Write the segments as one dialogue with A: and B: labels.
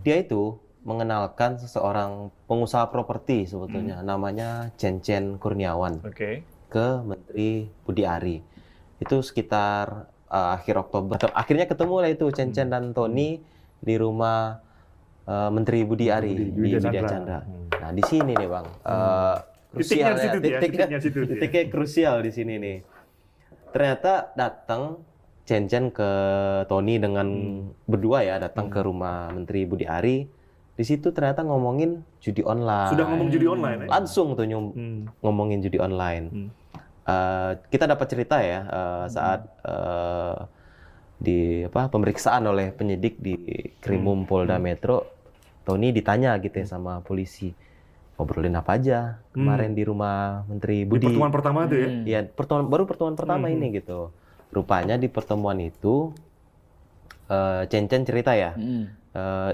A: dia itu mengenalkan seseorang pengusaha properti sebetulnya, namanya Cencen Kurniawan ke Menteri Budi Ari. Itu sekitar akhir Oktober. Akhirnya ketemu lah itu Cencen dan Tony di rumah Menteri Budi Ari di Widya Chandra. Nah di sini nih Bang, titiknya krusial di sini nih. Ternyata datang Cencen ke Tony dengan berdua ya, datang ke rumah Menteri Budi Ari. Di situ ternyata ngomongin judi online.
B: Sudah ngomong judi online?
A: Langsung tuh ngomongin judi online. Kita dapat cerita ya saat di pemeriksaan oleh penyidik di Krimum Polda Metro, Tony ditanya gitu ya sama polisi, ngobrolin apa aja kemarin di rumah Menteri Budi.
B: Di pertemuan pertama itu ya?
A: Iya, baru pertemuan pertama ini gitu. Rupanya di pertemuan itu Cencen cerita ya,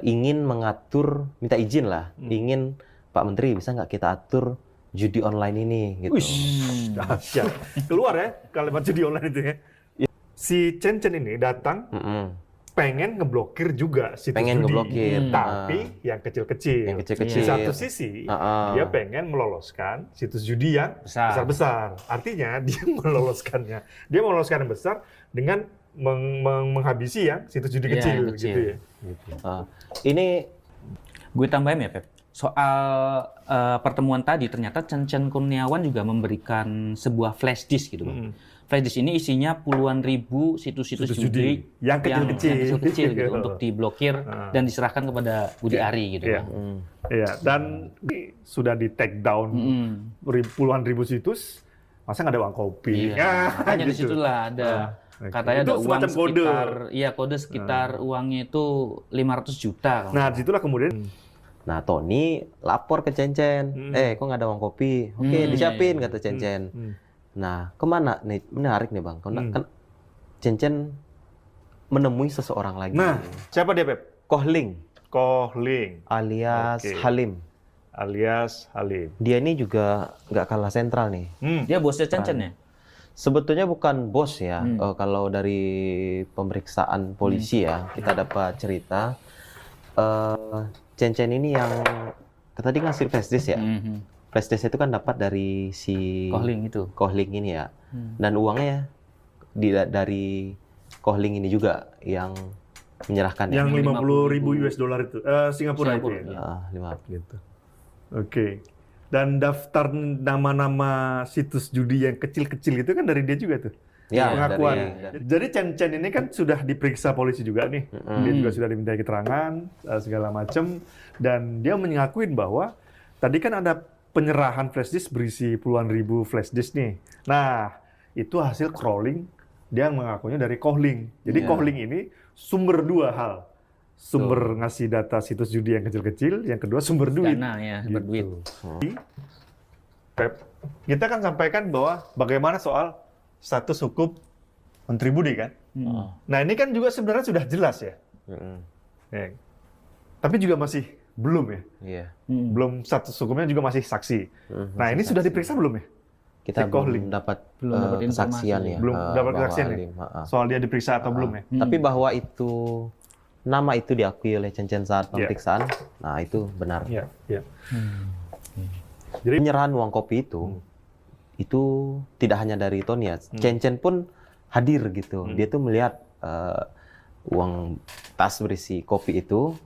A: ingin mengatur, minta izin lah, ingin Pak Menteri bisa nggak kita atur judi online ini gitu.
B: Dahsyat. Keluar ya kalimat judi online itu ya. Si Cencen ini datang pengen ngeblokir juga situs judi. Tapi yang kecil-kecil. Di satu sisi dia pengen meloloskan situs judi yang besar-besar. Artinya dia meloloskannya. Dia meloloskan yang besar dengan menghabisi yang situs judi kecil. Gitu ya.
A: Ini
C: gue tambahin ya Pep. Soal pertemuan tadi ternyata Cencen Kurniawan juga memberikan sebuah flash disk gitu Bang. Flash disk ini isinya puluhan ribu situs-situs judi yang kecil-kecil gitu untuk diblokir dan diserahkan kepada Budi Ari gitu Bang.
B: Iya, dan sudah di take down puluhan ribu situs, masa nggak ada uang kopi?
C: Hanya di situlah ada katanya ada uang sekitar kode sekitar uangnya itu 500 juta.
B: Nah, disitulah kemudian
A: Tony lapor ke Cencen, kok nggak ada uang kopi? Oke, disiapin kata Cencen. Nah, kemana nih? Menarik nih Bang. Kan Cencen menemui seseorang lagi.
B: Nah, siapa dia Pep?
A: Kohling. Alias Halim.
B: Dia
A: ini juga nggak kalah sentral nih.
C: Dia bosnya Cencen ya?
A: Sebetulnya bukan bos ya. Kalau dari pemeriksaan polisi ya, kita dapat cerita Cencen ini yang tadi ngasih flash disk ya. Flash disk itu kan dapat dari si Kohling ini ya. Dan uangnya dari Kohling ini juga yang menyerahkan.
B: Yang 50.000 US dollar itu, Singapura itu ya?
A: 50
B: gitu. Oke. Dan daftar nama-nama situs judi yang kecil-kecil itu kan dari dia juga tuh.
A: Ya,
B: pengakuan. Jadi Cencen ini kan sudah diperiksa polisi juga nih. Dia juga sudah diminta keterangan, segala macam. Dan dia mengakuin bahwa tadi kan ada penyerahan flash disk berisi puluhan ribu flash disk nih. Nah, itu hasil crawling dia mengakunya dari Kohling. Jadi Kohling ini sumber dua hal. Sumber ngasih data situs judi yang kecil-kecil, yang kedua sumber duit.
C: Dana ya, sumber duit.
B: Pep, kita kan sampaikan bahwa bagaimana soal status hukum Menteri Budi kan. Nah ini kan juga sebenarnya sudah jelas ya. Ya. Tapi juga masih belum ya. Belum status hukumnya juga masih saksi. Nah ini sudah diperiksa belum ya?
A: Kita belum dapat kesaksian ya.
B: Belum dapat kesaksian ya. Soal dia diperiksa atau belum ya.
A: Tapi bahwa itu nama itu diakui oleh Cencen saat pemeriksaan, nah itu benar. Jadi penyerahan uang kopi itu tidak hanya dari Tony ya. Cencen pun hadir gitu. Dia tuh melihat uang tas berisi kopi itu,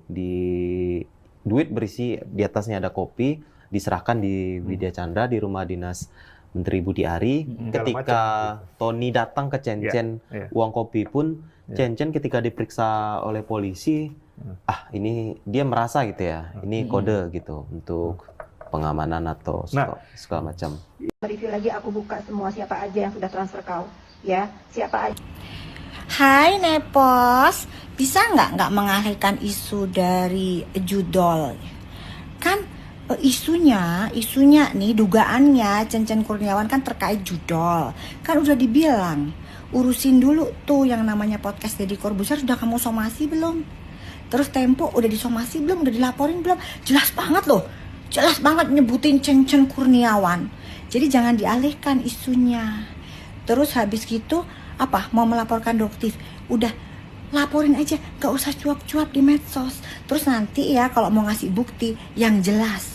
A: duit berisi di atasnya ada kopi, diserahkan di Widya Chandra di rumah dinas Menteri Budi Ari. Ketika Tony datang ke Cencen, uang kopi pun Cencen ketika diperiksa oleh polisi, ini dia merasa gitu ya, ini kode gitu untuk pengamanan atau segala macam.
D: Review lagi, aku buka semua siapa aja yang sudah transfer kau, ya siapa aja.
E: Hai Nepos, bisa nggak mengalihkan isu dari judol? Kan isunya nih dugaannya Cencen Kurniawan kan terkait judol. Kan udah dibilang urusin dulu tuh yang namanya podcast Deddy Corbuzier, sudah kamu somasi belum? Terus Tempo udah disomasi belum? Udah dilaporin belum? Jelas banget loh. Jelas banget nyebutin Cencen Kurniawan. Jadi jangan dialihkan isunya. Terus habis gitu mau melaporkan Doktif. Udah laporin aja, gak usah cuap-cuap di medsos. Terus nanti ya kalau mau ngasih bukti yang jelas.